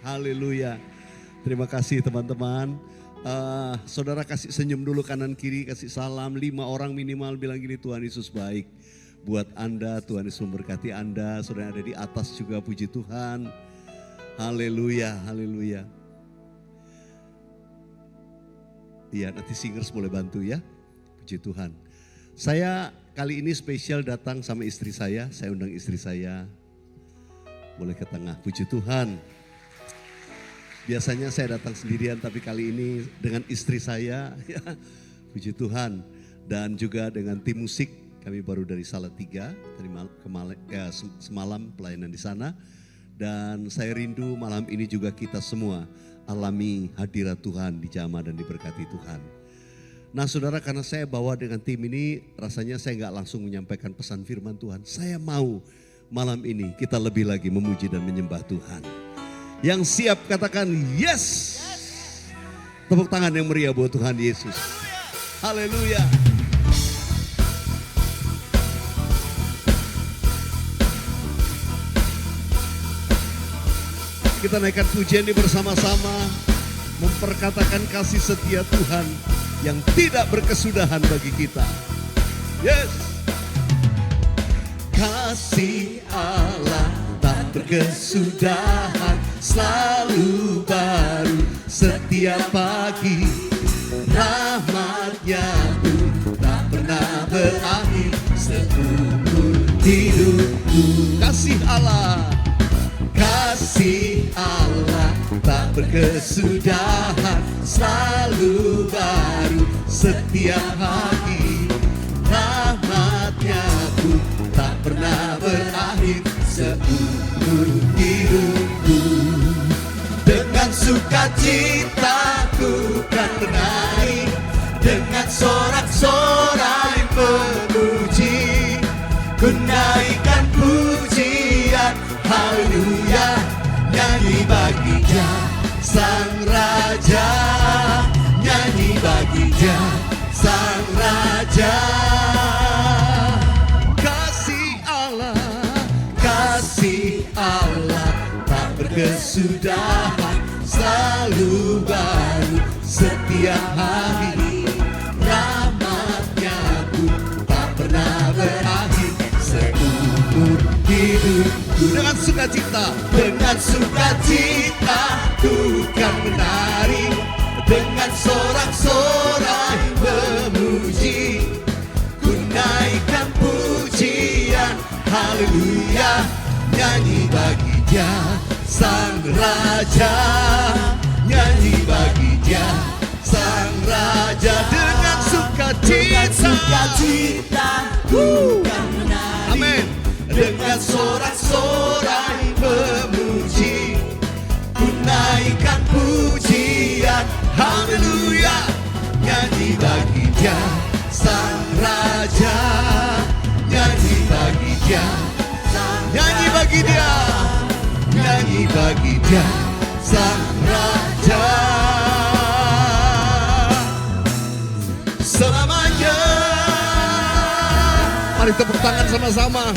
Haleluya. Terima kasih teman-teman. Saudara kasih senyum dulu kanan kiri, kasih salam. 5 orang minimal bilang gini, Tuhan Yesus baik. Buat Anda, Tuhan Yesus memberkati Anda. Saudara yang ada di atas juga, puji Tuhan. Haleluya, haleluya. Iya, nanti singers boleh bantu ya. Puji Tuhan. Saya kali ini spesial datang sama istri saya undang istri saya. Boleh ke tengah, puji Tuhan. Biasanya saya datang sendirian, tapi kali ini dengan istri saya, ya, puji Tuhan. Dan juga dengan tim musik, kami baru dari Salatiga, semalam pelayanan di sana. Dan saya rindu malam ini juga kita semua alami hadirat Tuhan, dijamah dan diberkati Tuhan. Nah saudara, karena saya bawa dengan tim ini, rasanya saya nggak langsung menyampaikan pesan firman Tuhan. Saya mau malam ini kita lebih lagi memuji dan menyembah Tuhan. Yang siap katakan yes. Tepuk tangan yang meriah buat Tuhan Yesus. Haleluya. Kita naikkan pujian ini bersama-sama, memperkatakan kasih setia Tuhan yang tidak berkesudahan bagi kita. Yes. Kasih Allah tak berkesudahan, selalu baru setiap pagi. Rahmat-Nya pun tak pernah berakhir seumur hidupku. Kasih Allah, kasih Allah tak berkesudahan, selalu baru setiap pagi. Rahmat-Nya pun tak pernah berakhir seumur hidupku. Dengan sukacita ku kan menari, dengan sorak-sorai memuji, ku naikkan pujian, haleluya. Nyanyi bagi Dia Sang Raja, nyanyi bagi Dia Sang Raja. Kasih Allah tak berkesudahan, selalu baru setiap hari. Rahmat-Nya pun tak pernah berakhir seumur hidupku. Dengan sukacita ku kan menari, dengan sorak-sorai memuji, ku naikkan pujian, haleluya. Nyanyi bagi Dia Sang Raja, nyanyi bagi Dia Sang Raja. Dengan sukacita ku kan menari, amin. Dengan sorak-sorai memuji, ku naikkan pujian, haleluya. Nyanyi bagi Dia Sang Raja, nyanyi bagi Dia, nyanyi bagi Dia, nyanyi bagi Dia Sang Raja. Selamanya. Mari tepuk tangan sama-sama.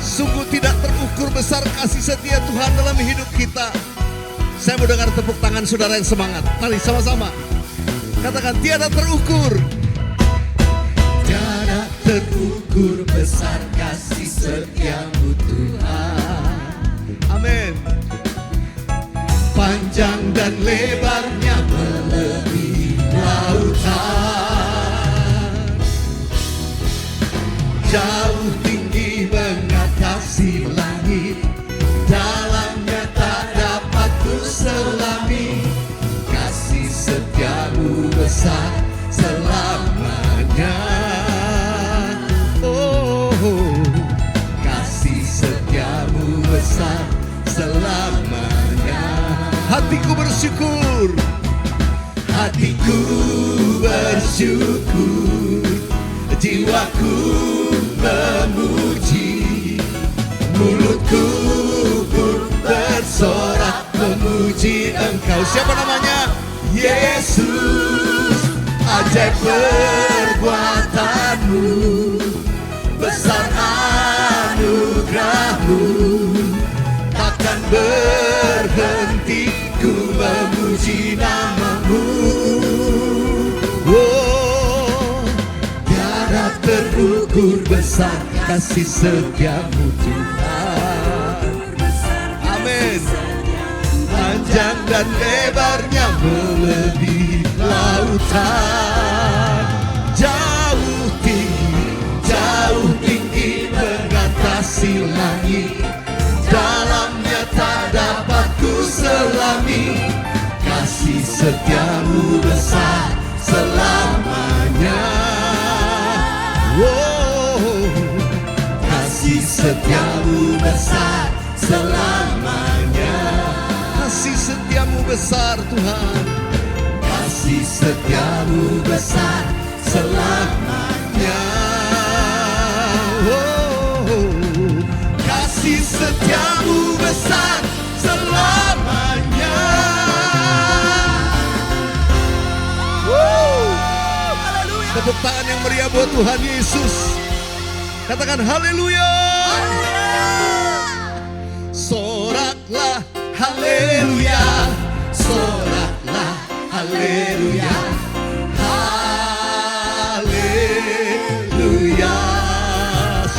Sungguh tidak terukur besar kasih setia Tuhan dalam hidup kita. Saya mau dengar tepuk tangan saudara yang semangat. Mari sama-sama katakan, tiada terukur. Tiada terukur besar kasih setiamu Tuhan. Amin. Panjang dan lebarnya melebihi lautan, jauh tinggi mengatasi langit, dalamnya tak dapat ku selami. Kasih setiamu besar selamanya. Kasih setiamu besar selamanya. Hatiku bersyukur, hatiku bersyukur, jiwaku memuji, mulutku pun bersorak memuji Engkau. Siapa namanya? Yesus. Ajaib perbuatanmu, besar anugerahmu, takkan berhenti puji namamu. Oh, tiada terukur besar kasih setiamu Tuhan. Amin. Panjang dan lebarnya melebihi lautan, jauh tinggi mengatasi langit, dalamnya tak dapat ku selami. Kasih setiamu besar selamanya. Oh, kasih setiamu besar selamanya. Kasih setiamu besar Tuhan. Kasih setiamu besar selamanya. Oh, kasih setiamu besar selamanya. Tepuk tangan yang meriah buat Tuhan Yesus. Katakan haleluya. Soraklah haleluya. Soraklah haleluya. Haleluya.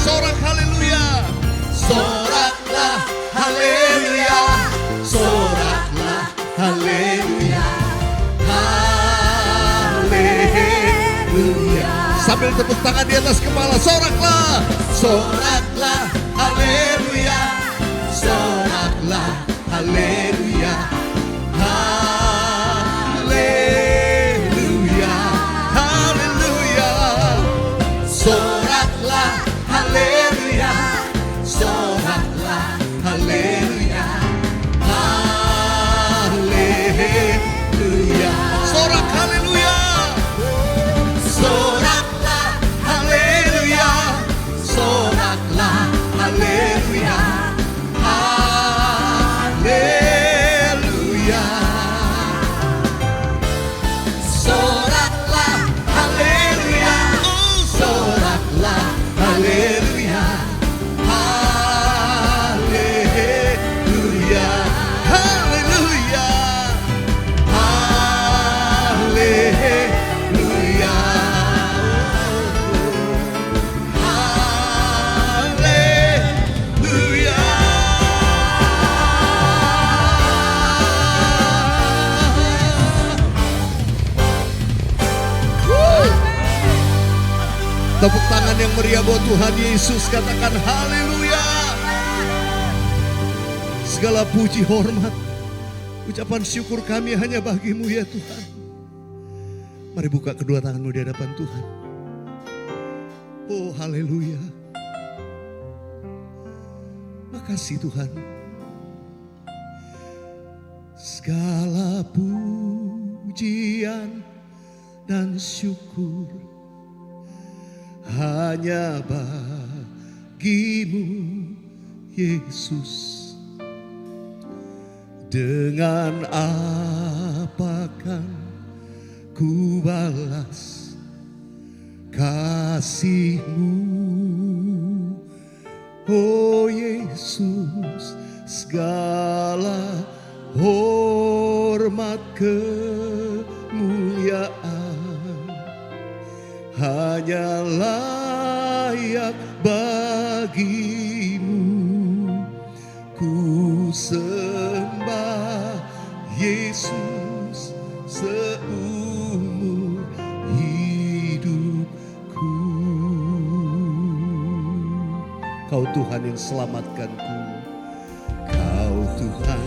Sorak haleluya. Soraklah haleluya. Soraklah haleluya. Sambil tepuk tangan di atas kepala, soraklah, soraklah, haleluya, soraklah, haleluya, haleluya, haleluya, soraklah, haleluya, soraklah, haleluya, haleluya, sorak haleluya. Soraklah, haleluya, haleluya. Soraklah, haleluya, soraklah, haleluya, haleluya, haleluya, haleluya. Tepuk tangan yang meriah buat Tuhan Yesus. Katakan haleluya. Segala puji hormat, ucapan syukur kami hanya bagimu ya Tuhan. Mari buka kedua tanganmu di hadapan Tuhan. Oh haleluya. Makasih Tuhan. Segala pujian dan syukur hanya bagimu Yesus. Dengan apakan ku balas kasih-Mu, oh Yesus. Segala hormat kemuliaan hanya layak bagimu. Ku sembah Yesus seumur hidupku. Kau Tuhan yang selamatkanku. Kau Tuhan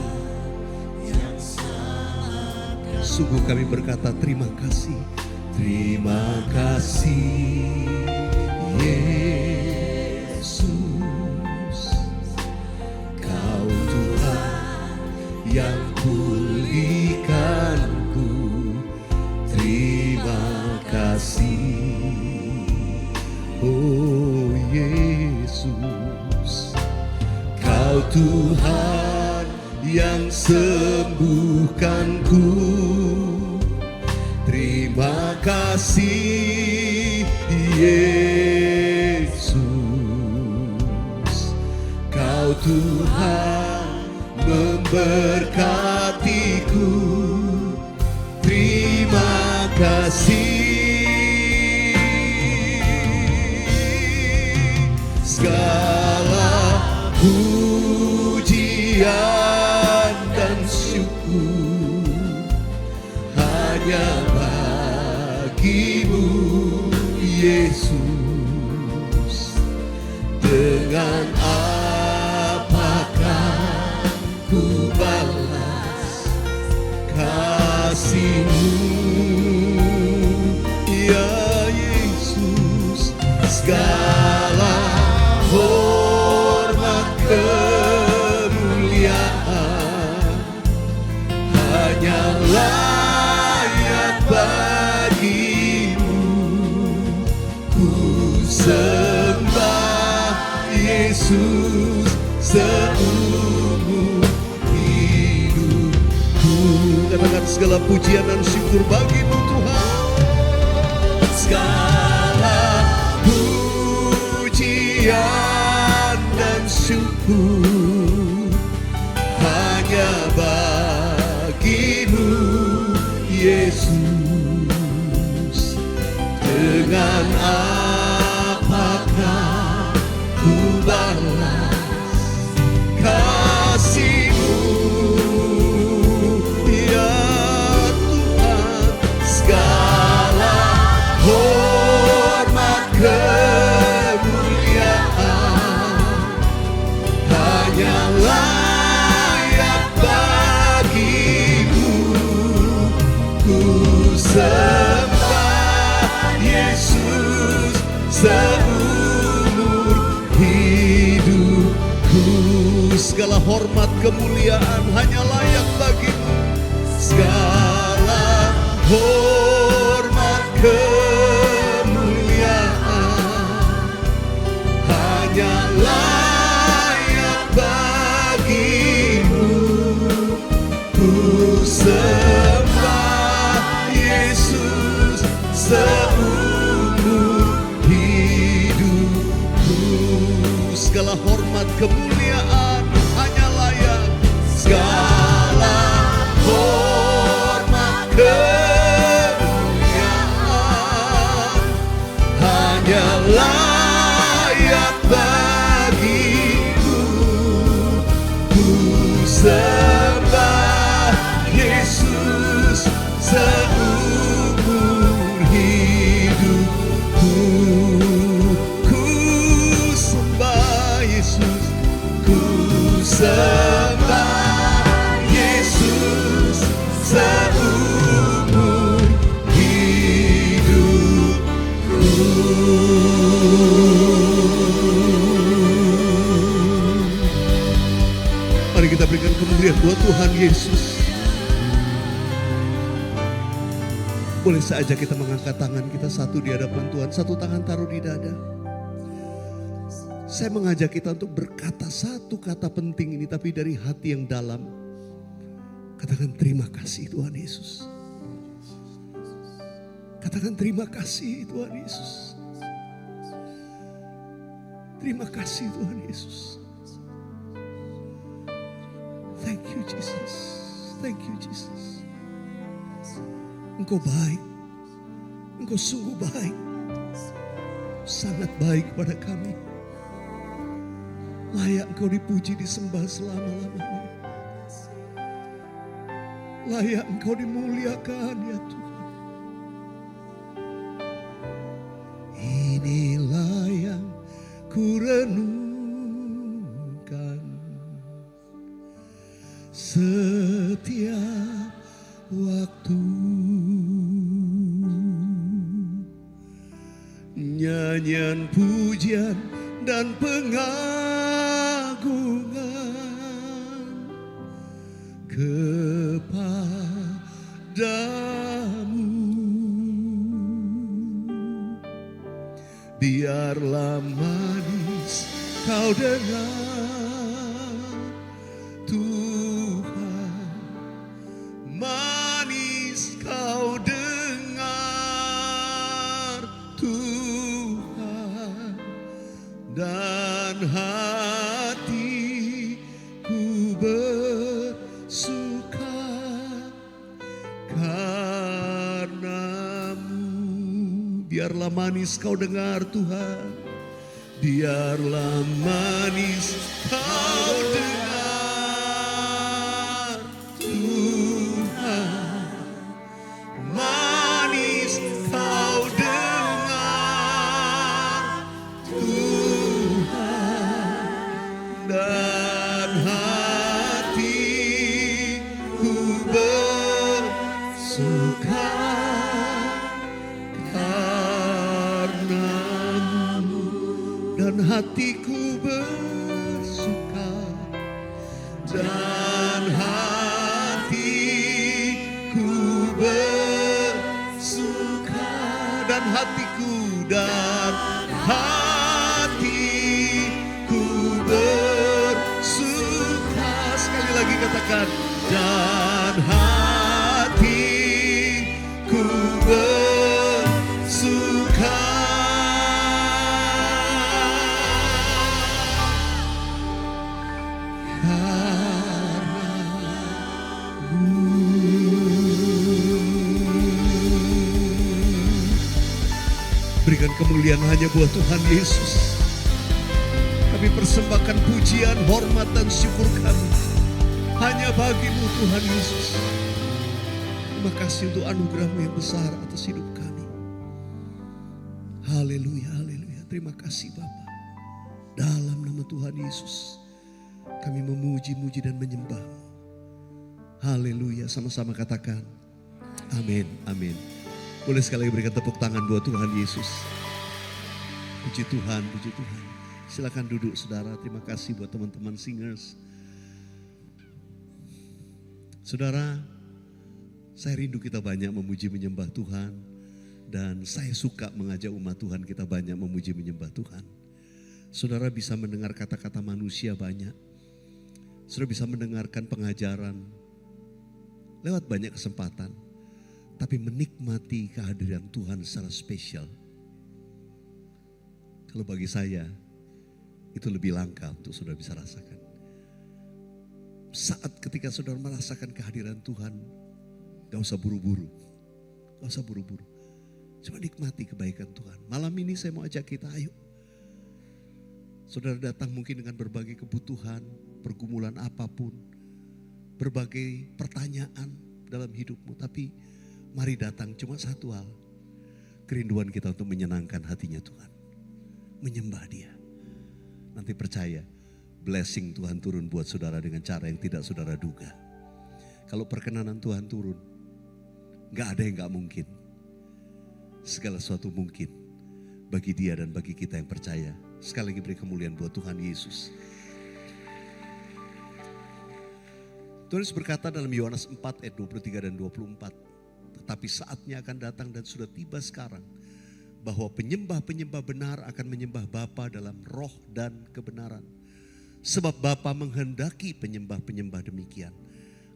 yang selamatkanku. Sungguh kami berkata terima kasih. Terima kasih Yesus. Kau Tuhan yang pulihkanku. Terima kasih oh Yesus. Kau Tuhan yang sembuhkanku. Terima kasih Yesus. Kau Tuhan memberkatiku. kasih, segala pujian dan syukur hanya bagimu Yesus. Dengan apakah ku balas kasih-Mu ya Yesus. Segala hormat kemuliaan hanya layak bagimu. Ku sembah Yesus seumur hidupku. Katakan segala pujian dan syukur bagimu Tuhan. Segala pujian dan syukur hanya bagimu Yesus. Dengan apakah ku balas kasih-Mu ya Tuhan. Segala hormat kemuliaan hanya layak bagimu. Ku sembah Yesus seumur hidupku. Segala hormat kemuliaan hanya layak bagimu. Segala hormat kemuliaan hanya layak bagimu. Ku sembah Yesus seumur hidupku. Segala hormat kemuliaan hanya layak. Segala hormat kemuliaan hanya layak bagimu. Ku sembah Yesus seumur hidupku. Ku sembah Yesus, ku sembah Yesus seumur hidupku. Mari kita berikan kemuliaan buat Tuhan Yesus. Boleh saja kita mengangkat tangan kita satu di hadapan Tuhan, satu tangan taruh di dada. Saya mengajak kita untuk berkata satu kata penting ini, tapi dari hati yang dalam. Katakan terima kasih Tuhan Yesus. Katakan terima kasih Tuhan Yesus. Terima kasih Tuhan Yesus. Thank you Jesus. Thank you Jesus. Engkau baik. Engkau sungguh baik. Sangat baik pada kami. Layak Engkau dipuji, disembah selama-lamanya. Layak Engkau dimuliakan ya Tuhan. Inilah yang ku renungkan setiap waktu. Nyanyian pujian dan pengagungan kepadamu. Biarlah manis kau dengar Tuhan, manis kau dengar Tuhan, dan hatiku bersuka karena biarlah manis kau dengar Tuhan. Biarlah manis kau dengar Tuhan. Manis kau dengar Tuhan. Dan hatiku bersuka karenamu. Dan hatiku bersuka. Dan hatiku bersuka. Dan hatiku bersuka. Sekali lagi katakan, dan hatiku bersuka. Berikan kemuliaan hanya buat Tuhan Yesus. Kami persembahkan pujian, hormat dan syukur kami hanya bagi-Mu Tuhan Yesus. Terima kasih untuk anugerah-Mu yang besar atas hidup kami. Haleluya, haleluya. Terima kasih Bapa. Dalam nama Tuhan Yesus kami memuji-muji dan menyembah-Mu. Haleluya, sama-sama katakan amin, amin. Boleh sekali lagi berikan tepuk tangan buat Tuhan Yesus. Puji Tuhan, puji Tuhan. Silakan duduk saudara, terima kasih buat teman-teman singers. Saudara, saya rindu kita banyak memuji menyembah Tuhan. Dan saya suka mengajak umat Tuhan kita banyak memuji menyembah Tuhan. Saudara bisa mendengar kata-kata manusia banyak. Saudara bisa mendengarkan pengajaran lewat banyak kesempatan. Tapi menikmati kehadiran Tuhan secara spesial. Kalau bagi saya, itu lebih langka untuk saudara bisa rasakan. Saat ketika saudara merasakan kehadiran Tuhan, gak usah buru-buru. Gak usah buru-buru. Cuma nikmati kebaikan Tuhan. Malam ini saya mau ajak kita, ayo. Saudara datang mungkin dengan berbagai kebutuhan, pergumulan apapun. Berbagai pertanyaan dalam hidupmu. Tapi mari datang cuma satu hal. Kerinduan kita untuk menyenangkan hatinya Tuhan. Menyembah Dia. Nanti percaya, blessing Tuhan turun buat saudara dengan cara yang tidak saudara duga. Kalau perkenanan Tuhan turun, gak ada yang gak mungkin. Segala sesuatu mungkin bagi Dia dan bagi kita yang percaya. Sekali lagi beri kemuliaan buat Tuhan Yesus. Tuhan Yesus berkata dalam Yohanes 4 ayat 23 dan 24. Tetapi saatnya akan datang dan sudah tiba sekarang. Bahwa penyembah-penyembah benar akan menyembah Bapa dalam roh dan kebenaran. Sebab Bapa menghendaki penyembah-penyembah demikian.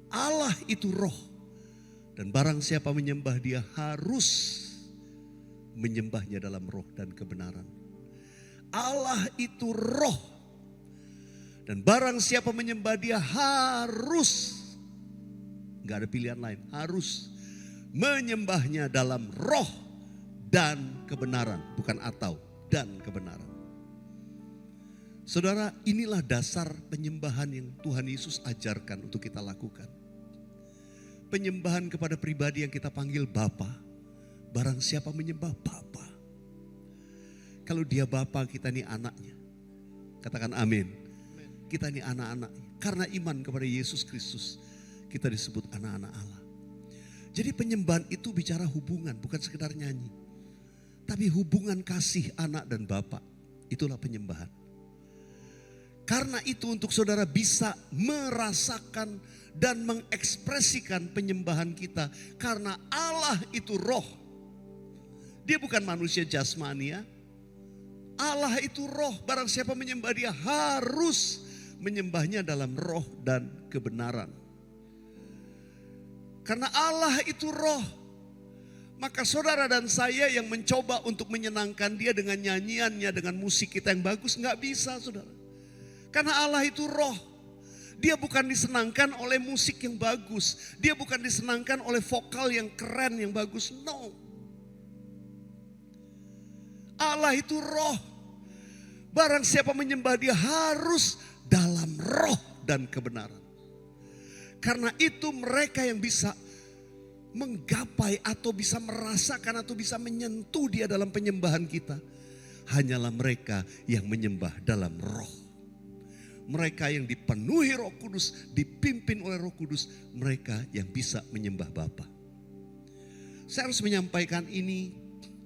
Allah itu roh. Dan barang siapa menyembah Dia harus menyembahnya dalam roh dan kebenaran. Allah itu roh. Dan barang siapa menyembah Dia harus, gak ada pilihan lain, harus menyembahnya dalam roh dan kebenaran. Bukan atau, dan kebenaran. Saudara, inilah dasar penyembahan yang Tuhan Yesus ajarkan untuk kita lakukan. Penyembahan kepada pribadi yang kita panggil Bapa. Barang siapa menyembah Bapa. Kalau Dia Bapa, kita ini anaknya. Katakan amin. Kita ini anak-anaknya. Karena iman kepada Yesus Kristus, kita disebut anak-anak Allah. Jadi penyembahan itu bicara hubungan, bukan sekedar nyanyi. Tapi hubungan kasih anak dan Bapa, itulah penyembahan. Karena itu untuk saudara bisa merasakan dan mengekspresikan penyembahan kita. Karena Allah itu roh. Dia bukan manusia jasmani ya. Allah itu roh, barang siapa menyembah Dia harus menyembahnya dalam roh dan kebenaran. Karena Allah itu roh, maka saudara dan saya yang mencoba untuk menyenangkan Dia dengan nyanyiannya, dengan musik kita yang bagus, gak bisa saudara. Karena Allah itu roh. Dia bukan disenangkan oleh musik yang bagus. Dia bukan disenangkan oleh vokal yang keren, yang bagus. No. Allah itu roh. Barang siapa menyembah dia harus dalam roh dan kebenaran. Karena itu mereka yang bisa menggapai atau bisa merasakan atau bisa menyentuh dia dalam penyembahan kita. Hanyalah mereka yang menyembah dalam roh. Mereka yang dipenuhi Roh Kudus, dipimpin oleh Roh Kudus, mereka yang bisa menyembah Bapa. Saya harus menyampaikan ini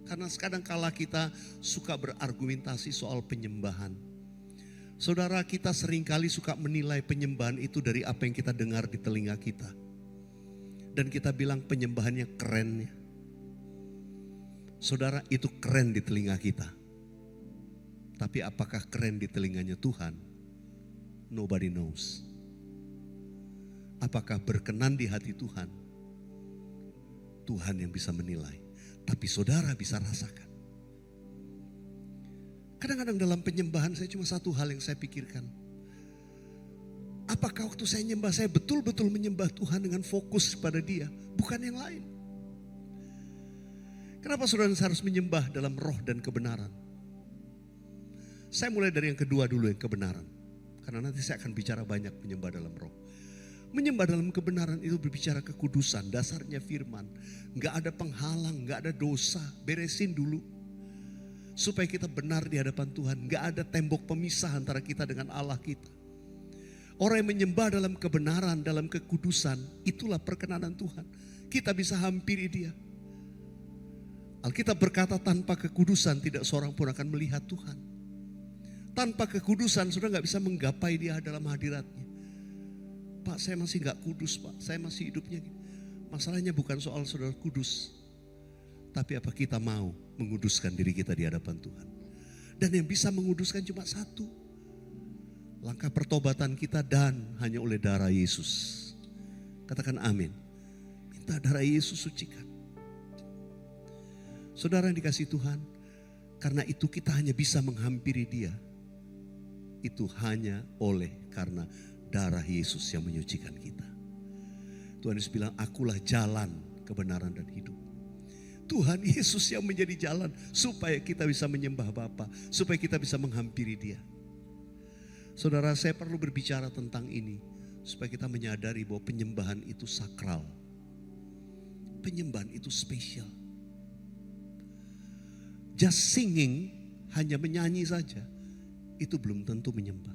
karena kadang kala kita suka berargumentasi soal penyembahan. Saudara, kita seringkali suka menilai penyembahan itu dari apa yang kita dengar di telinga kita. Dan kita bilang penyembahannya keren ya. Saudara, itu keren di telinga kita. Tapi apakah keren di telinganya Tuhan? Nobody knows. Apakah berkenan di hati Tuhan? Tuhan yang bisa menilai. Tapi saudara bisa rasakan. Kadang-kadang dalam penyembahan saya cuma satu hal yang saya pikirkan. Apakah waktu saya nyembah saya betul-betul menyembah Tuhan dengan fokus pada Dia, bukan yang lain. Kenapa saudara harus menyembah dalam roh dan kebenaran? Saya mulai dari yang kedua dulu, yang kebenaran. Karena nanti saya akan bicara banyak menyembah dalam roh. Menyembah dalam kebenaran itu berbicara kekudusan, dasarnya firman. Gak ada penghalang, gak ada dosa, beresin dulu. Supaya kita benar di hadapan Tuhan. Gak ada tembok pemisah antara kita dengan Allah kita. Orang yang menyembah dalam kebenaran, dalam kekudusan, itulah perkenanan Tuhan. Kita bisa hampiri Dia. Alkitab berkata tanpa kekudusan tidak seorang pun akan melihat Tuhan. Tanpa kekudusan saudara gak bisa menggapai Dia dalam hadiratnya. Pak, saya masih gak kudus Pak, saya masih hidupnya gini. Masalahnya bukan soal saudara kudus. Tapi apa kita mau menguduskan diri kita di hadapan Tuhan. Dan yang bisa menguduskan cuma satu. Langkah pertobatan kita dan hanya oleh darah Yesus. Katakan amin. Minta darah Yesus sucikan. Saudara yang dikasih Tuhan. Karena itu kita hanya bisa menghampiri Dia. Itu hanya oleh karena darah Yesus yang menyucikan kita. Tuhan Yesus bilang, akulah jalan, kebenaran dan hidup. Tuhan Yesus yang menjadi jalan supaya kita bisa menyembah Bapa, supaya kita bisa menghampiri Dia. Saudara, saya perlu berbicara tentang ini supaya kita menyadari bahwa penyembahan itu sakral. Penyembahan itu spesial. Just singing, hanya menyanyi saja, itu belum tentu menyembah.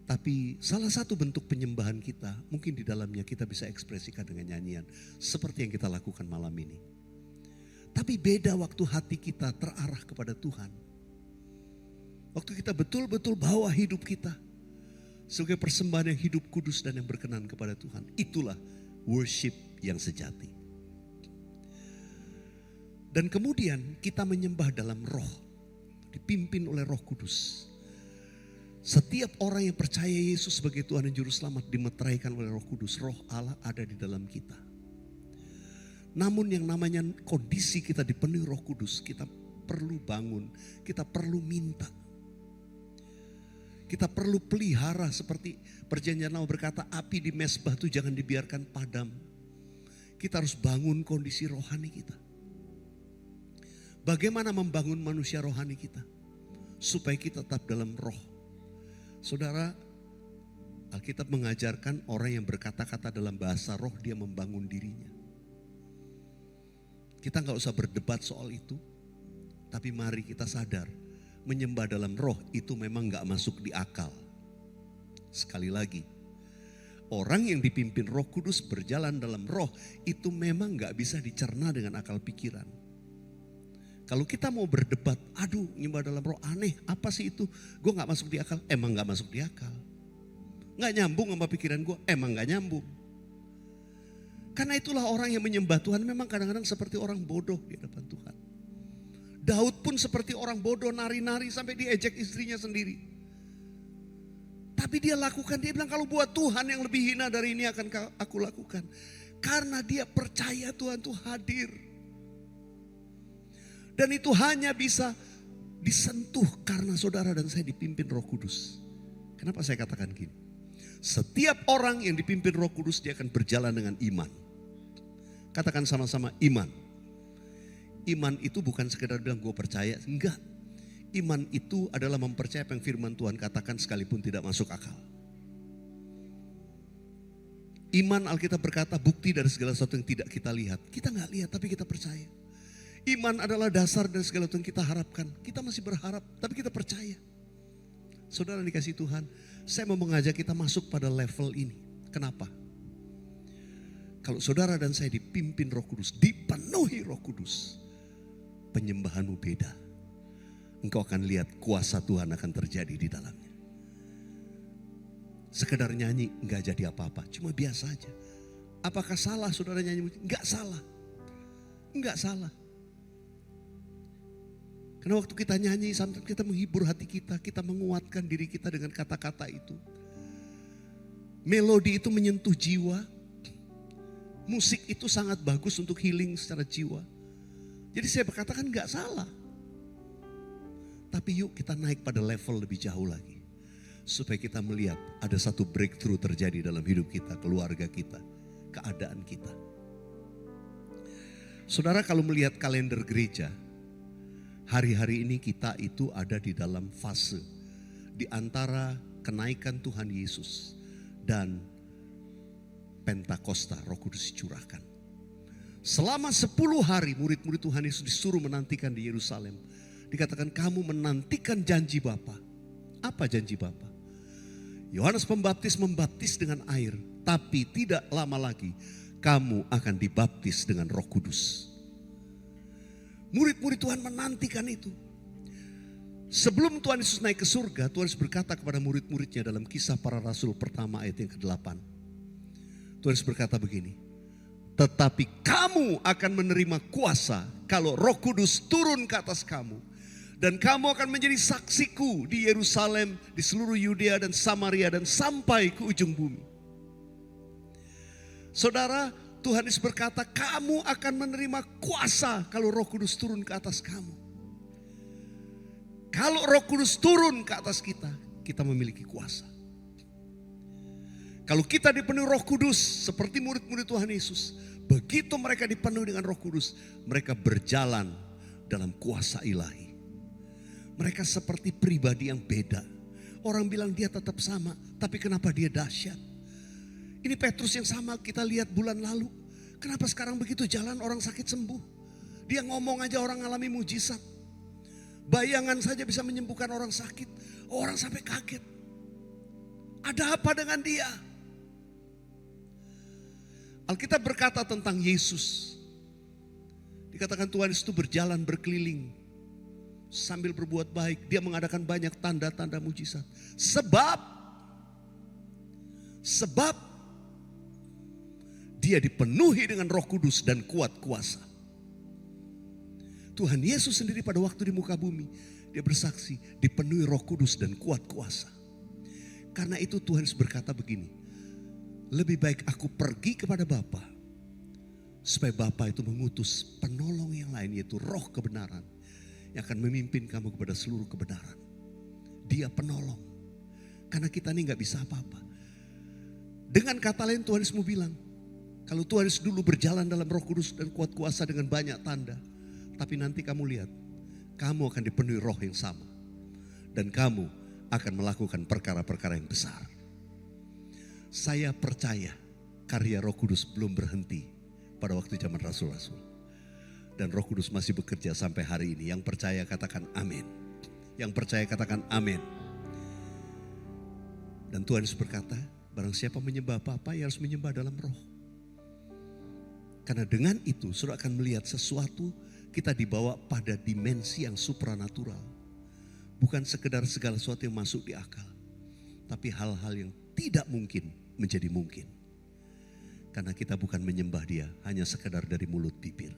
Tapi salah satu bentuk penyembahan kita, mungkin di dalamnya kita bisa ekspresikan dengan nyanyian. Seperti yang kita lakukan malam ini. Tapi beda waktu hati kita terarah kepada Tuhan. Waktu kita betul-betul bawa hidup kita sebagai persembahan yang hidup kudus dan yang berkenan kepada Tuhan. Itulah worship yang sejati. Dan kemudian kita menyembah dalam roh. Dipimpin oleh Roh Kudus. Setiap orang yang percaya Yesus sebagai Tuhan dan Juru Selamat dimeteraikan oleh Roh Kudus. Roh Allah ada di dalam kita. Namun yang namanya kondisi kita dipenuhi Roh Kudus, kita perlu bangun, kita perlu minta. Kita perlu pelihara seperti perjanjian lama berkata, api di mezbah itu jangan dibiarkan padam. Kita harus bangun kondisi rohani kita. Bagaimana membangun manusia rohani kita? Supaya kita tetap dalam roh. Saudara, Alkitab mengajarkan orang yang berkata-kata dalam bahasa roh, dia membangun dirinya. Kita gak usah berdebat soal itu. Tapi mari kita sadar, menyembah dalam roh itu memang gak masuk di akal. Sekali lagi, orang yang dipimpin Roh Kudus berjalan dalam roh, itu memang gak bisa dicerna dengan akal pikiran. Kalau kita mau berdebat, aduh nyembah dalam roh aneh, apa sih itu? Gue gak masuk di akal, emang gak masuk di akal. Gak nyambung sama pikiran gue, emang gak nyambung. Karena itulah orang yang menyembah Tuhan memang kadang-kadang seperti orang bodoh di hadapan Tuhan. Daud pun seperti orang bodoh, nari-nari sampai diejek istrinya sendiri. Tapi dia lakukan, dia bilang kalau buat Tuhan yang lebih hina dari ini akan aku lakukan. Karena dia percaya Tuhan itu hadir. Dan itu hanya bisa disentuh karena saudara dan saya dipimpin Roh Kudus. Kenapa saya katakan gini? Setiap orang yang dipimpin Roh Kudus dia akan berjalan dengan iman. Katakan sama-sama iman. Iman itu bukan sekedar bilang gue percaya, enggak. Iman itu adalah mempercayai apa yang firman Tuhan katakan sekalipun tidak masuk akal. Iman Alkitab berkata bukti dari segala sesuatu yang tidak kita lihat. Kita nggak lihat tapi kita percaya. Iman adalah dasar dari segala sesuatu yang kita harapkan. Kita masih berharap tapi kita percaya. Saudara dikasih Tuhan, saya mau mengajak kita masuk pada level ini. Kenapa? Kalau saudara dan saya dipimpin Roh Kudus, dipenuhi Roh Kudus, penyembahanmu beda. Engkau akan lihat kuasa Tuhan akan terjadi di dalamnya. Sekedar nyanyi enggak jadi apa-apa, cuma biasa aja. Apakah salah saudara nyanyi? Enggak salah. Enggak salah. Karena waktu kita nyanyi, sampai kita menghibur hati kita, kita menguatkan diri kita dengan kata-kata itu. Melodi itu menyentuh jiwa. Musik itu sangat bagus untuk healing secara jiwa. Jadi saya berkatakan enggak salah. Tapi yuk kita naik pada level lebih jauh lagi. Supaya kita melihat ada satu breakthrough terjadi dalam hidup kita, keluarga kita, keadaan kita. Saudara kalau melihat kalender gereja, hari-hari ini kita itu ada di dalam fase di antara kenaikan Tuhan Yesus dan Pentakosta, Roh Kudus dicurahkan. Selama 10 hari murid-murid Tuhan Yesus disuruh menantikan di Yerusalem. Dikatakan kamu menantikan janji Bapa. Apa janji Bapa? Yohanes Pembaptis membaptis dengan air, tapi tidak lama lagi kamu akan dibaptis dengan Roh Kudus. Murid-murid Tuhan menantikan itu. Sebelum Tuhan Yesus naik ke surga, Tuhan Yesus berkata kepada murid-muridnya dalam Kisah Para Rasul pertama ayat yang ke-8. Tuhan Yesus berkata begini, tetapi kamu akan menerima kuasa kalau Roh Kudus turun ke atas kamu. Dan kamu akan menjadi saksiku di Yerusalem, di seluruh Yudea dan Samaria dan sampai ke ujung bumi. Saudara, Tuhan Yesus berkata kamu akan menerima kuasa kalau Roh Kudus turun ke atas kamu. Kalau Roh Kudus turun ke atas kita, kita memiliki kuasa. Kalau kita dipenuhi Roh Kudus seperti murid-murid Tuhan Yesus, begitu mereka dipenuhi dengan Roh Kudus, mereka berjalan dalam kuasa ilahi. Mereka seperti pribadi yang beda. Orang bilang dia tetap sama, tapi kenapa dia dahsyat? Ini Petrus yang sama kita lihat bulan lalu. Kenapa sekarang begitu jalan orang sakit sembuh? Dia ngomong aja orang alami mujizat. Bayangan saja bisa menyembuhkan orang sakit. Orang sampai kaget. Ada apa dengan dia? Alkitab berkata tentang Yesus. Dikatakan Tuhan Yesus itu berjalan berkeliling. Sambil berbuat baik, dia mengadakan banyak tanda-tanda mujizat. Sebab dia dipenuhi dengan Roh Kudus dan kuat kuasa. Tuhan Yesus sendiri pada waktu di muka bumi, dia bersaksi dipenuhi Roh Kudus dan kuat kuasa. Karena itu Tuhan Yesus berkata begini, lebih baik aku pergi kepada Bapa, supaya Bapa itu mengutus penolong yang lain, yaitu Roh kebenaran, yang akan memimpin kamu kepada seluruh kebenaran. Dia penolong. Karena kita ini gak bisa apa-apa. Dengan kata lain Tuhan Yesus mau bilang, kalau Tuhan Yesus dulu berjalan dalam Roh Kudus dan kuat kuasa dengan banyak tanda, tapi nanti kamu lihat, kamu akan dipenuhi roh yang sama. Dan kamu akan melakukan perkara-perkara yang besar. Saya percaya karya Roh Kudus belum berhenti pada waktu zaman Rasul-Rasul. Dan Roh Kudus masih bekerja sampai hari ini. Yang percaya katakan amin. Yang percaya katakan amin. Dan Tuhan Yesus berkata, barang siapa menyembah apa-apa, ya harus menyembah dalam roh. Karena dengan itu saudara akan melihat sesuatu, kita dibawa pada dimensi yang supranatural. Bukan sekedar segala sesuatu yang masuk di akal, tapi hal-hal yang tidak mungkin menjadi mungkin. Karena kita bukan menyembah dia hanya sekedar dari mulut bibir,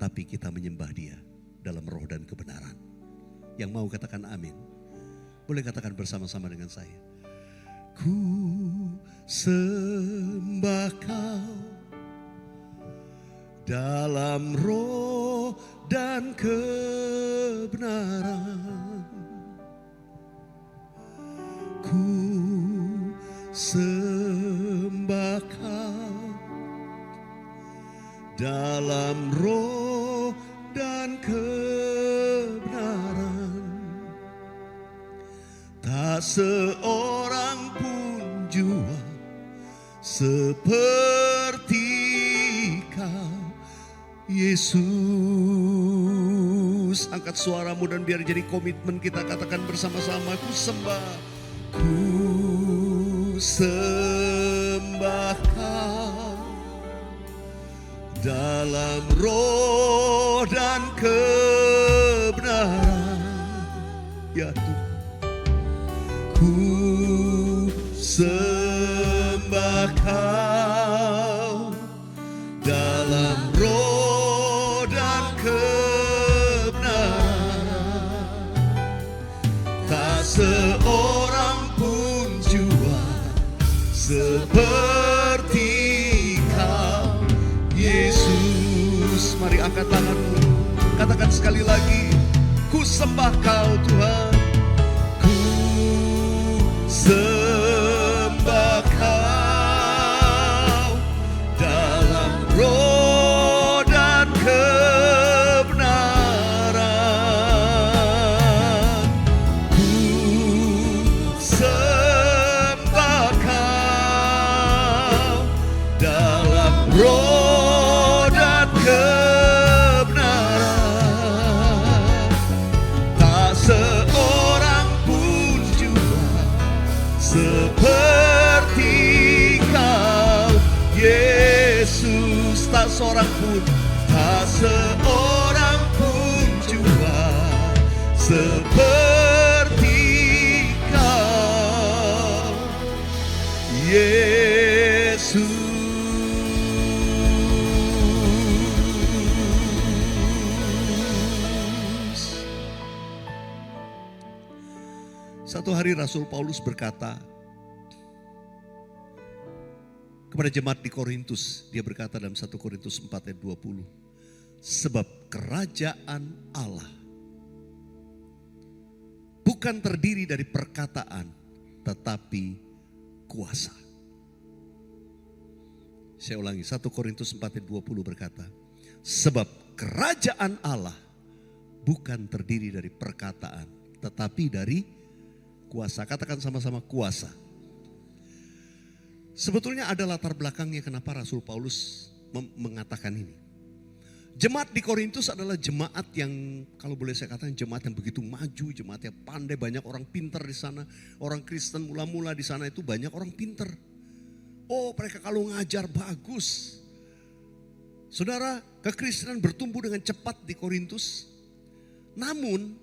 tapi kita menyembah dia dalam roh dan kebenaran. Yang mau katakan amin, boleh katakan bersama-sama dengan saya. Ku sembah kau dalam roh dan kebenaran. Ku sembah kau dalam roh tak seorang pun jua seperti Kau, Yesus. Angkat suaramu dan biar jadi komitmen kita, katakan bersama-sama, ku sembah Kau dalam roh dan kebenaran. Ya Tuhan, ku sembah Kau dalam roh dan kebenaran. Tak seorang pun jua seperti Kau, Yesus. Mari angkat tanganmu, katakan sekali lagi, ku sembah Kau Tuhan. Ku sembah Kau dalam roh dan kebenaran. Ku sembah Kau dalam roh dan kebenaran. Tak seorang pun juga seperti Kau, Yesus. Tak seorang pun, tak seorang pun juga seperti Kau, Yesus. Satu hari Rasul Paulus berkata kepada jemaat di Korintus, dia berkata dalam 1 Korintus 4 ayat 20, sebab kerajaan Allah bukan terdiri dari perkataan, tetapi kuasa. Saya ulangi, 1 Korintus 4 ayat 20 berkata, sebab kerajaan Allah bukan terdiri dari perkataan, tetapi dari kuasa. Katakan sama-sama, kuasa. Sebetulnya ada latar belakangnya kenapa Rasul Paulus mengatakan ini. Jemaat di Korintus adalah jemaat yang, kalau boleh saya katakan, jemaat yang begitu maju, jemaat yang pandai, banyak orang pintar di sana. Orang Kristen mula-mula di sana itu banyak orang pintar. Oh, mereka kalau ngajar bagus. Saudara, kekristenan bertumbuh dengan cepat di Korintus. Namun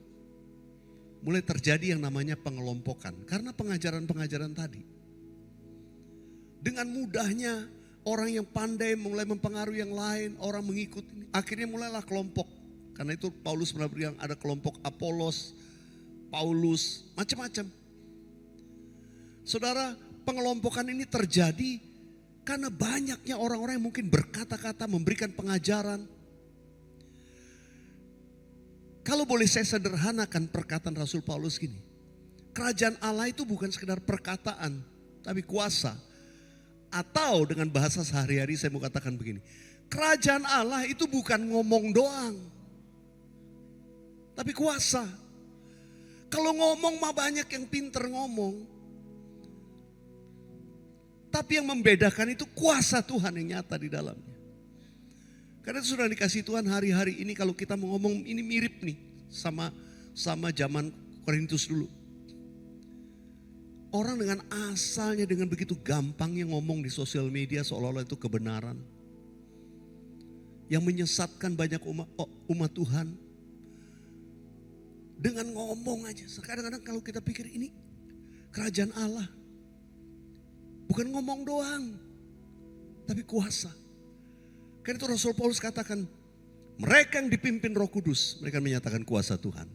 mulai terjadi yang namanya pengelompokan karena pengajaran-pengajaran tadi. Dengan mudahnya orang yang pandai mulai mempengaruhi yang lain, orang mengikuti. Akhirnya mulailah kelompok. Karena itu Paulus pernah bilang ada kelompok Apolos, Paulus, macam-macam. Saudara, pengelompokan ini terjadi karena banyaknya orang-orang yang mungkin berkata-kata, memberikan pengajaran. Kalau boleh saya sederhanakan perkataan Rasul Paulus gini. Kerajaan Allah itu bukan sekedar perkataan, tapi kuasa. Atau dengan bahasa sehari-hari saya mau katakan begini. Kerajaan Allah itu bukan ngomong doang, tapi kuasa. Kalau ngomong mah banyak yang pinter ngomong. Tapi yang membedakan itu kuasa Tuhan yang nyata di dalamnya. Karena itu sudah dikasih Tuhan hari-hari ini kalau kita mau ngomong ini mirip nih sama zaman Korintus dulu. Orang dengan asalnya dengan begitu gampangnya ngomong di sosial media seolah-olah itu kebenaran. Yang menyesatkan banyak umat Tuhan. Dengan ngomong aja. Kadang-kadang kalau kita pikir ini kerajaan Allah. Bukan ngomong doang. Tapi kuasa. Karena itu Rasul Paulus katakan, mereka yang dipimpin Roh Kudus, mereka menyatakan kuasa Tuhan.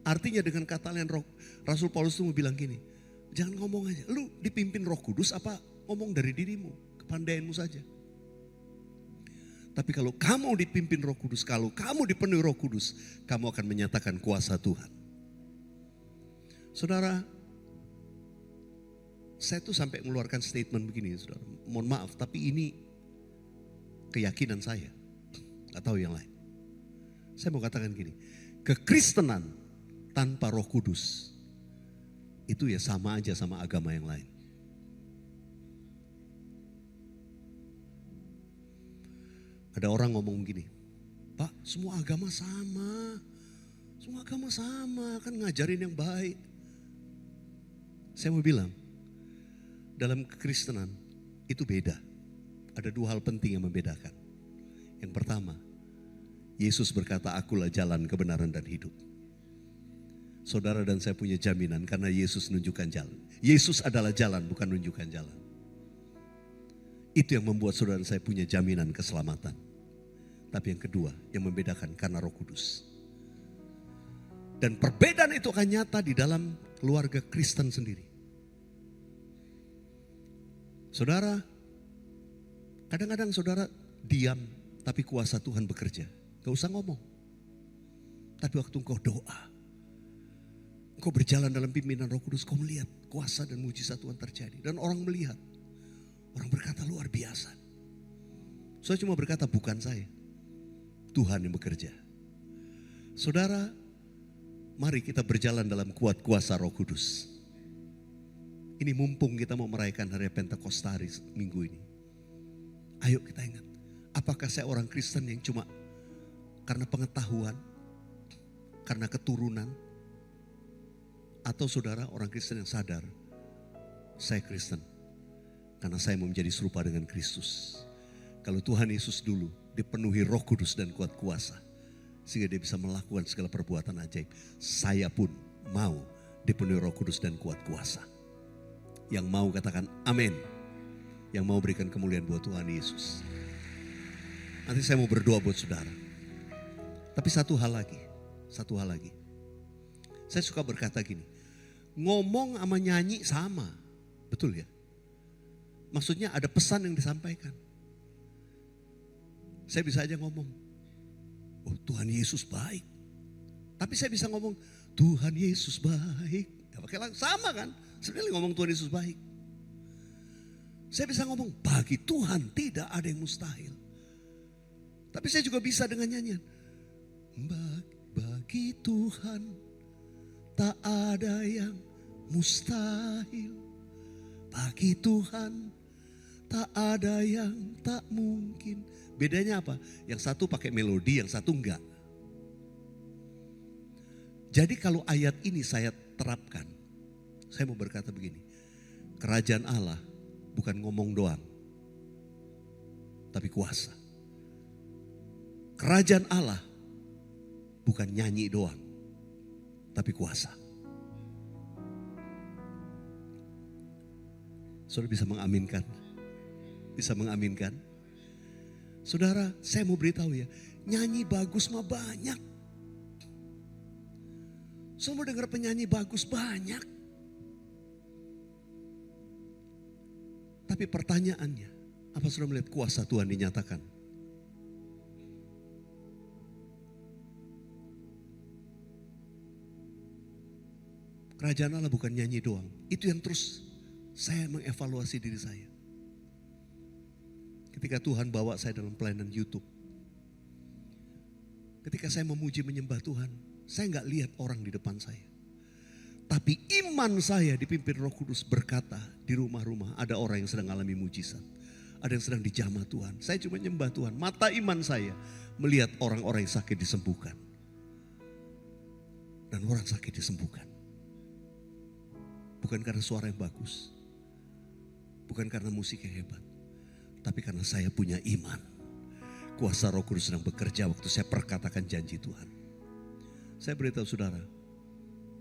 Artinya dengan kata lain Rasul Paulus itu mau bilang gini, jangan ngomong aja, lu dipimpin Roh Kudus apa ngomong dari dirimu, kepandaianmu saja. Tapi kalau kamu dipimpin Roh Kudus, kalau kamu dipenuhi Roh Kudus, kamu akan menyatakan kuasa Tuhan. Saudara, saya tuh sampai mengeluarkan statement begini, saudara. Mohon maaf, tapi ini keyakinan saya, atau yang lain. Saya mau katakan gini, kekristenan tanpa Roh Kudus itu ya sama aja sama agama yang lain. Ada orang ngomong gini, Pak, semua agama sama. Semua agama sama, kan ngajarin yang baik. Saya mau bilang, dalam kekristenan itu beda. Ada dua hal penting yang membedakan. Yang pertama, Yesus berkata, akulah jalan, kebenaran dan hidup. Saudara dan saya punya jaminan karena Yesus menunjukkan jalan. Yesus adalah jalan, bukan menunjukkan jalan. Itu yang membuat saudara dan saya punya jaminan keselamatan. Tapi yang kedua, yang membedakan karena Roh Kudus. Dan perbedaan itu akan nyata di dalam keluarga Kristen sendiri. Saudara, kadang-kadang saudara diam, tapi kuasa Tuhan bekerja. Gak usah ngomong. Tapi waktu engkau doa, engkau berjalan dalam pimpinan Roh Kudus, kau melihat kuasa dan mujizat Tuhan terjadi. Dan orang melihat, orang berkata luar biasa. Saya cuma berkata bukan saya, Tuhan yang bekerja. Saudara, mari kita berjalan dalam kuat kuasa Roh Kudus. Ini mumpung kita mau merayakan hari Pentakostaris minggu ini. Ayo kita ingat, apakah saya orang Kristen yang cuma karena pengetahuan, karena keturunan, atau saudara orang Kristen yang sadar, saya Kristen karena saya mau menjadi serupa dengan Kristus. Kalau Tuhan Yesus dulu dipenuhi Roh Kudus dan kuat kuasa, sehingga dia bisa melakukan segala perbuatan ajaib. Saya pun mau dipenuhi Roh Kudus dan kuat kuasa. Yang mau katakan amin. Yang mau berikan kemuliaan buat Tuhan Yesus. Nanti saya mau berdoa buat saudara. Tapi satu hal lagi. Saya suka berkata gini. Ngomong sama nyanyi sama. Betul ya? Maksudnya ada pesan yang disampaikan. Saya bisa aja ngomong, oh Tuhan Yesus baik. Tapi saya bisa ngomong, Tuhan Yesus baik. Gak pakai sama kan? Sekali ngomong Tuhan Yesus baik. Saya bisa ngomong, bagi Tuhan tidak ada yang mustahil. Tapi saya juga bisa dengan nyanyian. Bagi Tuhan tak ada yang mustahil. Bagi Tuhan tak ada yang tak mungkin. Bedanya apa? Yang satu pakai melodi, yang satu enggak. Jadi kalau ayat ini saya terapkan, saya mau berkata begini. Kerajaan Allah bukan ngomong doang, tapi kuasa. Kerajaan Allah bukan nyanyi doang, tapi kuasa. Saudara bisa mengaminkan? Bisa mengaminkan? Saudara, saya mau beritahu ya, nyanyi bagus mah banyak. Semua dengar penyanyi bagus banyak. Tapi pertanyaannya, apa sudah melihat kuasa Tuhan dinyatakan? Kerajaan Allah bukan nyanyi doang. Itu yang terus saya mengevaluasi diri saya. Ketika Tuhan bawa saya dalam pelayanan YouTube. Ketika saya memuji menyembah Tuhan, saya gak lihat orang di depan saya. Tapi iman saya dipimpin Roh Kudus berkata, di rumah-rumah ada orang yang sedang alami mujizat. Ada yang sedang dijamah Tuhan. Saya cuma menyembah Tuhan. Mata iman saya melihat orang-orang yang sakit disembuhkan. Dan orang sakit disembuhkan. Bukan karena suara yang bagus. Bukan karena musik yang hebat. Tapi karena saya punya iman. Kuasa Roh Kudus sedang bekerja waktu saya perkatakan janji Tuhan. Saya beritahu saudara,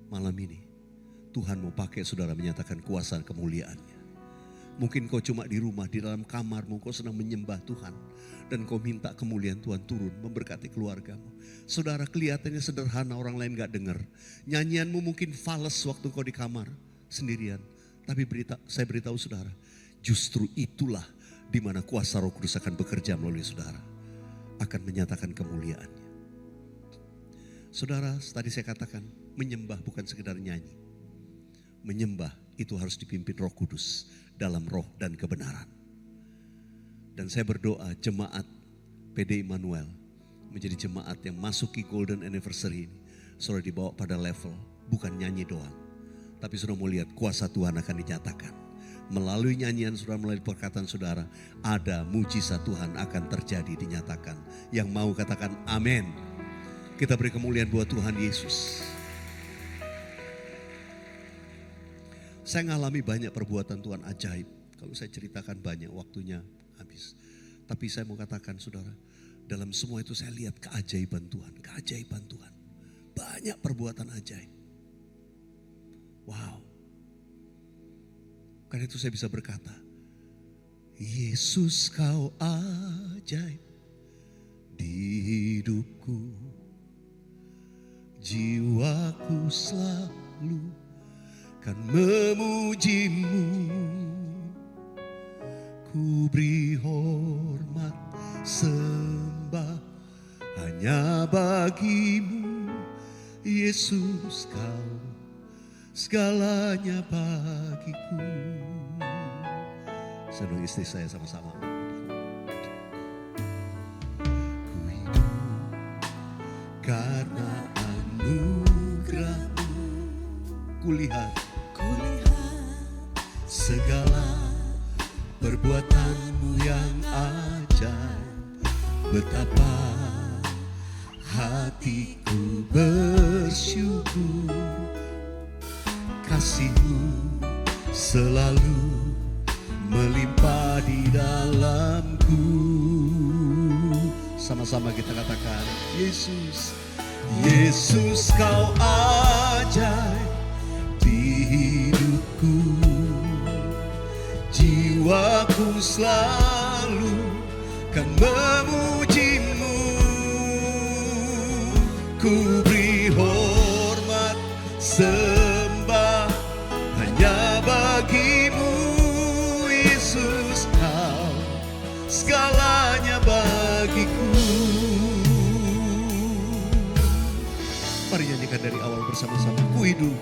malam ini Tuhan mau pakai saudara menyatakan kuasa kemuliaannya. Mungkin kau cuma di rumah, di dalam kamarmu, kau sedang menyembah Tuhan. Dan kau minta kemuliaan Tuhan turun, memberkati keluargamu. Saudara, kelihatannya sederhana, orang lain gak dengar. Nyanyianmu mungkin fals waktu kau di kamar sendirian. Tapi saya beritahu saudara, justru itulah di mana kuasa Roh Kudus akan bekerja melalui saudara. Akan menyatakan kemuliaannya. Saudara, tadi saya katakan, menyembah bukan sekedar nyanyi. Menyembah itu harus dipimpin Roh Kudus dalam roh dan kebenaran. Dan saya berdoa jemaat PD Immanuel menjadi jemaat yang masuki Golden Anniversary ini. Saudara dibawa pada level bukan nyanyi doang, Tapi saudara mau lihat kuasa Tuhan akan dinyatakan. Melalui nyanyian saudara, melalui perkataan saudara, ada mujizat Tuhan akan terjadi, dinyatakan. Yang mau katakan amin. Kita beri kemuliaan buat Tuhan Yesus. Saya ngalami banyak perbuatan Tuhan ajaib. Kalau saya ceritakan banyak, waktunya habis. Tapi saya mau katakan saudara, dalam semua itu saya lihat keajaiban Tuhan. Keajaiban Tuhan. Banyak perbuatan ajaib. Wow. Karena itu saya bisa berkata, Yesus kau ajaib di hidupku. Jiwaku selalu kan memujimu. Ku beri hormat sembah hanya bagimu. Yesus kau segalanya bagiku. Senang istri saya sama-sama. Ku hidup karena anugerah-Mu. Kulihat segala perbuatan-Mu yang ajaib. Betapa hatiku bersyukur. Kasih-Mu selalu melimpah di dalamku. Sama-sama kita katakan, Yesus, Yesus kau ajaib di hidupku. Jiwaku selalu kan memuji-Mu. Ku beri hormat sembah hanya bagimu. Yesus kau segalanya bagiku. Mari nyanyikan dari awal bersama-sama. Ku hidup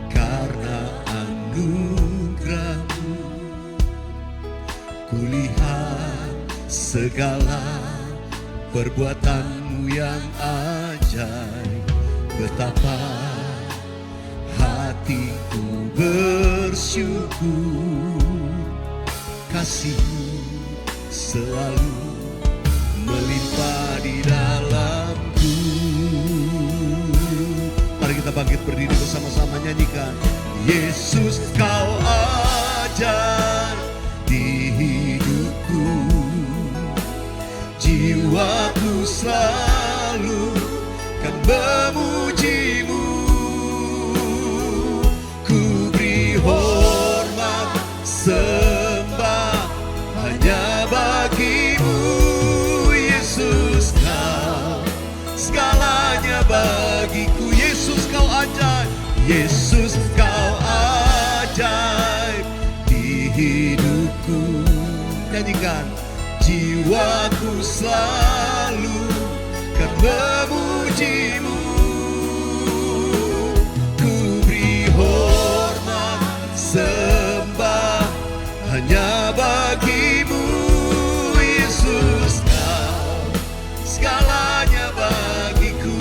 karena anugerah-Mu. Kulihat segala perbuatan-Mu yang ajaib. Betapa hatiku bersyukur. Kasih-Mu selalu melimpah di dalamku. Mari kita bangkit berdiri bersama-sama nyanyikan. Yesus kau ajaib di hidupku. Jiwaku selalu kan memuji-Mu. Ku beri hormat sembah hanya bagimu. Yesus kau segalanya bagiku. Yesus kau ajaib. Yesus kau ajaib di hidupku. Nyanyikan. Jiwaku selalu kan memuji-Mu. Ku beri hormat sembah hanya bagimu. Yesus kau segalanya bagiku.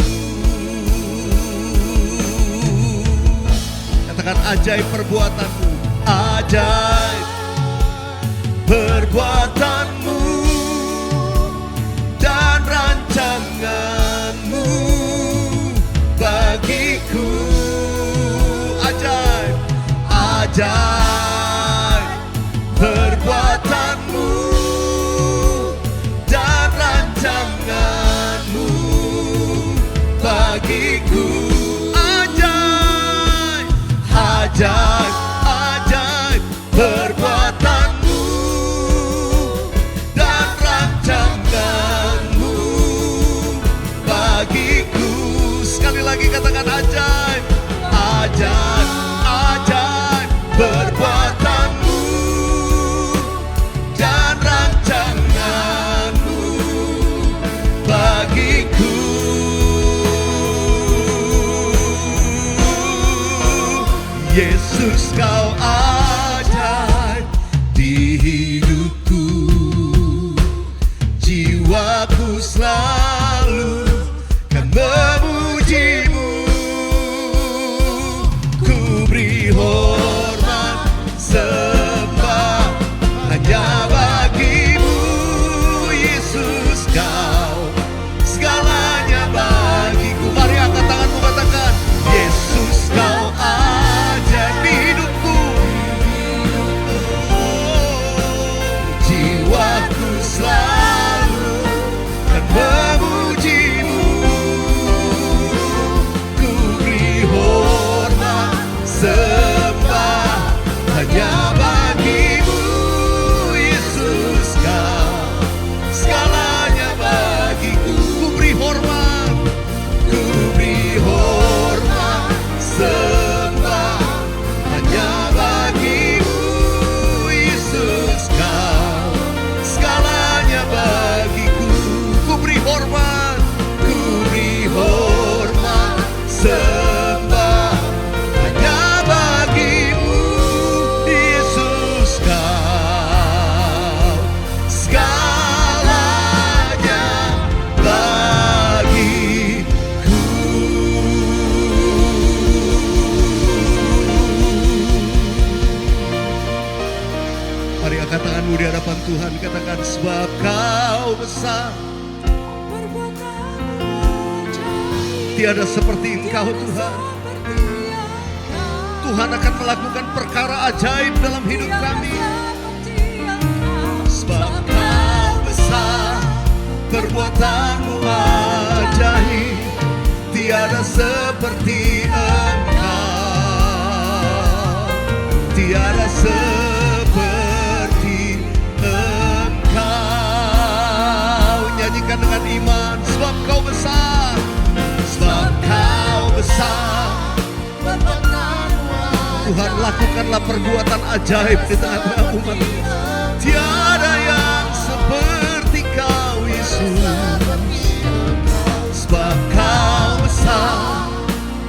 Katakan ajaib perbuatan-Mu. Ajaib perbuatan-Mu dan rancangan-Mu bagiku. Ajaib, ajaib perbuatan-Mu dan rancangan-Mu bagiku. Ajaib, ajaib, ajaib perbuatan-Mu dan rancangan-Mu bagiku. Sekali lagi katakan ajaib, ajaib, ajaib perbuatan-Mu dan rancangan-Mu bagiku. Yesus kau ajaib di hidupku. Jiwaku selalu kan memuji-Mu. hadapan Tuhan, katakan sebab Kau besar, tiada seperti Engkau Tuhan. Tuhan akan melakukan perkara ajaib dalam hidup kami. Sebab Kau besar, perbuatan-Mu ajaib, tiada seperti Engkau, tiada seperti Engkau. Nyanyikan dengan iman, sebab Kau besar, sebab Kau besar, Tuhan lakukanlah perbuatan ajaib di tengah-tengah umat. Tiada yang seperti Kau Yesus. Sebab Kau besar,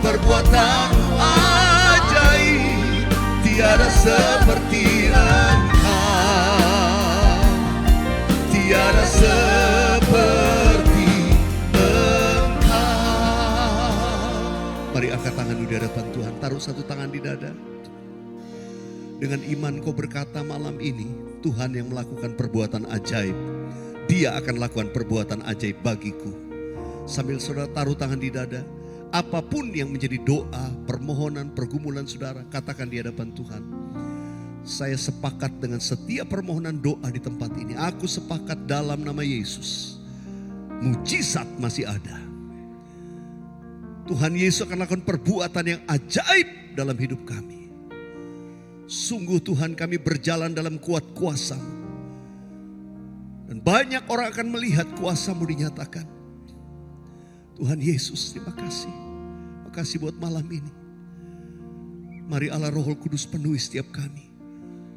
perbuatan-Mu ajaib, tiada seperti Engkau, tiada seperti Engkau. Mari angkat tangan di hadapan Tuhan, taruh satu tangan di dada. Dengan iman kau berkata malam ini, Tuhan yang melakukan perbuatan ajaib, Dia akan lakukan perbuatan ajaib bagiku. Sambil saudara taruh tangan di dada, apapun yang menjadi doa, permohonan, pergumulan saudara, katakan di hadapan Tuhan. Saya sepakat dengan setiap permohonan doa di tempat ini. Aku sepakat dalam nama Yesus, mujizat masih ada. Tuhan Yesus akan lakukan perbuatan yang ajaib dalam hidup kami. Sungguh Tuhan, kami berjalan dalam kuat kuasa-Mu. Dan banyak orang akan melihat kuasa-Mu dinyatakan. Tuhan Yesus, terima kasih. Terima kasih buat malam ini. Mari Allah Roh Kudus penuhi setiap kami.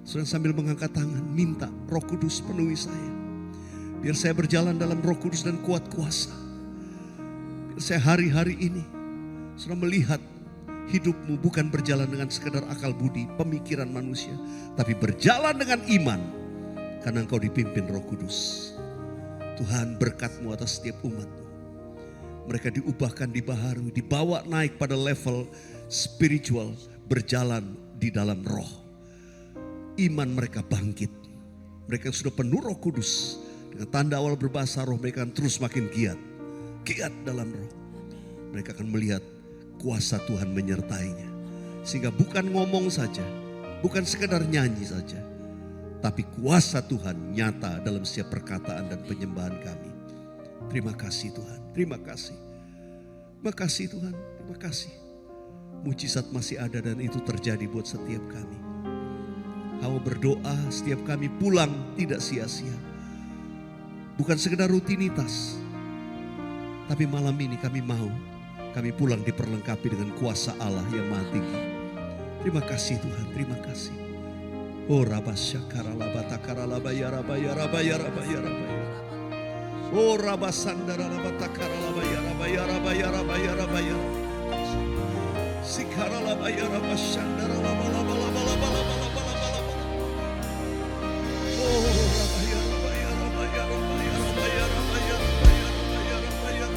Sudah sambil mengangkat tangan, minta Roh Kudus penuhi saya. Biar saya berjalan dalam Roh Kudus dan kuat kuasa. Biar saya hari-hari ini sudah melihat hidupmu bukan berjalan dengan sekedar akal budi, pemikiran manusia, tapi berjalan dengan iman, karena engkau dipimpin Roh Kudus. Tuhan, berkat-Mu atas setiap umat-Mu. Mereka diubahkan, dibaharui, dibawa naik pada level spiritual, berjalan di dalam roh. Iman mereka bangkit. Mereka sudah penuh Roh Kudus. Dengan tanda awal berbahasa roh, mereka akan terus makin giat. Giat dalam roh. Mereka akan melihat kuasa Tuhan menyertainya. Sehingga bukan ngomong saja, bukan sekedar nyanyi saja, tapi kuasa Tuhan nyata dalam setiap perkataan dan penyembahan kami. Terima kasih Tuhan, terima kasih. Terima kasih Tuhan, terima kasih. Mujizat masih ada dan itu terjadi buat setiap kami. Kau berdoa setiap kami pulang tidak sia-sia. Bukan sekedar rutinitas, tapi malam ini kami mau kami pulang diperlengkapi dengan kuasa Allah yang Maha Tinggi. Terima kasih Tuhan, terima kasih. Oh rabasya karalabata karalabaya rabaya rabaya rabaya rabaya. Oh rabasandara labata karalabaya rabaya rabaya rabaya rabaya. Sikaralabaya rabasandara labala bala bala bala bala bala bala. Oh rabaya rabaya rabaya rabaya rabaya rabaya rabaya rabaya rabaya.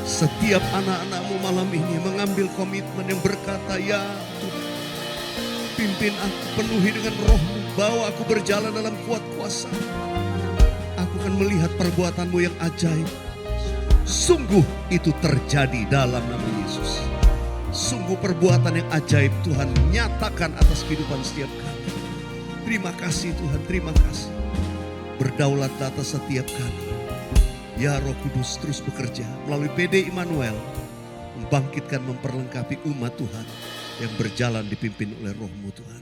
Setiap anak-anak-Mu malam ini mengambil komitmen yang berkata, ya Tuhan, pimpin aku, penuhi dengan roh-Mu, bawa aku berjalan dalam kuat kuasa. Aku akan melihat perbuatan-Mu yang ajaib. Sungguh itu terjadi dalam nama Yesus. Sungguh perbuatan yang ajaib Tuhan nyatakan atas kehidupan setiap kami. Terima kasih Tuhan, terima kasih. Berdaulat atas setiap kami. Ya Roh Kudus terus bekerja melalui PD Immanuel. Membangkitkan, memperlengkapi umat Tuhan yang berjalan dipimpin oleh Roh-Mu Tuhan.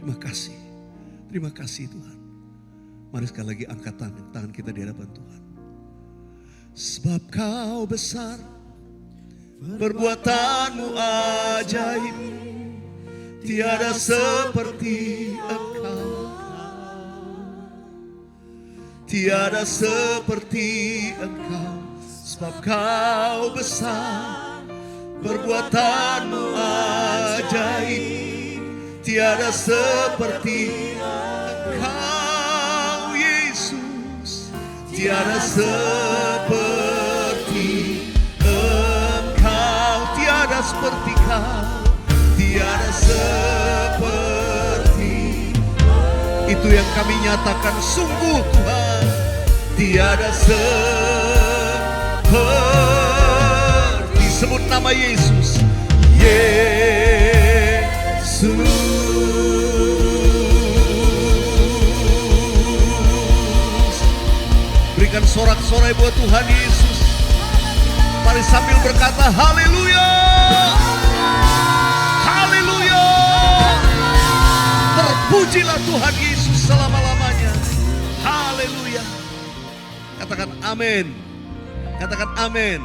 Terima kasih, terima kasih Tuhan. Mari sekali lagi angkat tangan kita di hadapan Tuhan. Sebab Kau besar, perbuatan-Mu ajaib, tiada seperti Engkau, tiada seperti Engkau. Sebab Kau besar, perbuatan-Mu ajaib, tiada seperti Engkau Yesus, tiada seperti Engkau, tiada seperti Kau, tiada seperti. Itu yang kami nyatakan, sungguh Tuhan, tiada seperti. Sebut nama Yesus, Yesus. Berikan sorak-sorai buat Tuhan Yesus. Mari sambil berkata haleluya, haleluya. Terpujilah Tuhan Yesus selama-lamanya. Haleluya. Katakan amin. Katakan amin.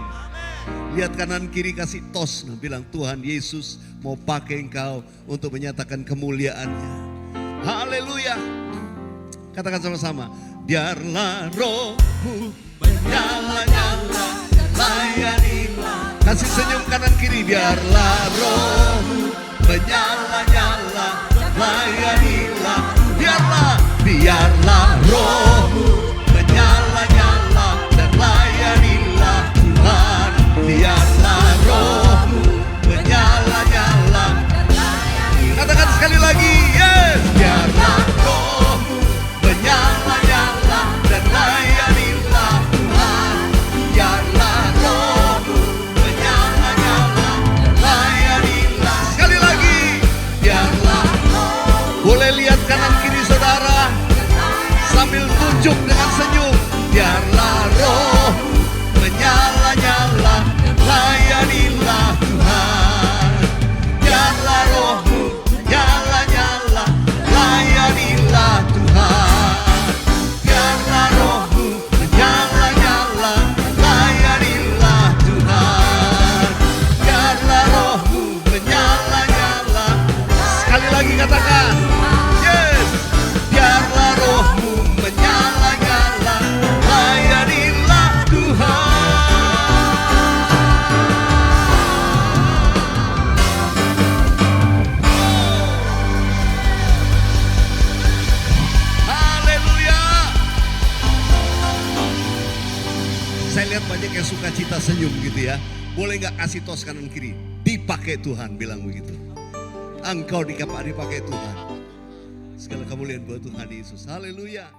Lihat kanan kiri, kasih tos. Nah, bilang Tuhan Yesus mau pakai engkau untuk menyatakan kemuliaannya. Haleluya. Katakan sama-sama. Biarlah rohmu menyala-nyala, layanilah. Kasih senyum kanan kiri. Biarlah rohmu menyala-nyala, layanilah. Biarlah rohmu menyala-nyala dan layanilah Tuhan. Biarlah rohmu menyala-nyala. Katakan sekali lagi, yes. Biarlah rohmu menyala-nyala dan layanilah Tuhan. Biarlah rohmu menyala-nyala dan layanilah. Sekali lagi, biarlah. Boleh lihat kanan kiri saudara sambil tunjuk dengan senyum. Biarlah rohmu menyala-nyala, layanilah Tuhan. Biarlah rohmu menyala-nyala, layanilah Tuhan. Biarlah rohmu menyala-nyala, layanilah Tuhan. Biarlah rohmu menyala-nyala. Sekali lagi katakan, yes. Biarlah rohmu menyala-nyala, layanilah Tuhan. Saya lihat banyak yang suka cita senyum gitu ya. Boleh gak kasih tos kanan kiri? Dipakai Tuhan, bilang begitu. Engkau dipakai Tuhan. Segala kemuliaan buat Tuhan Yesus. Haleluya.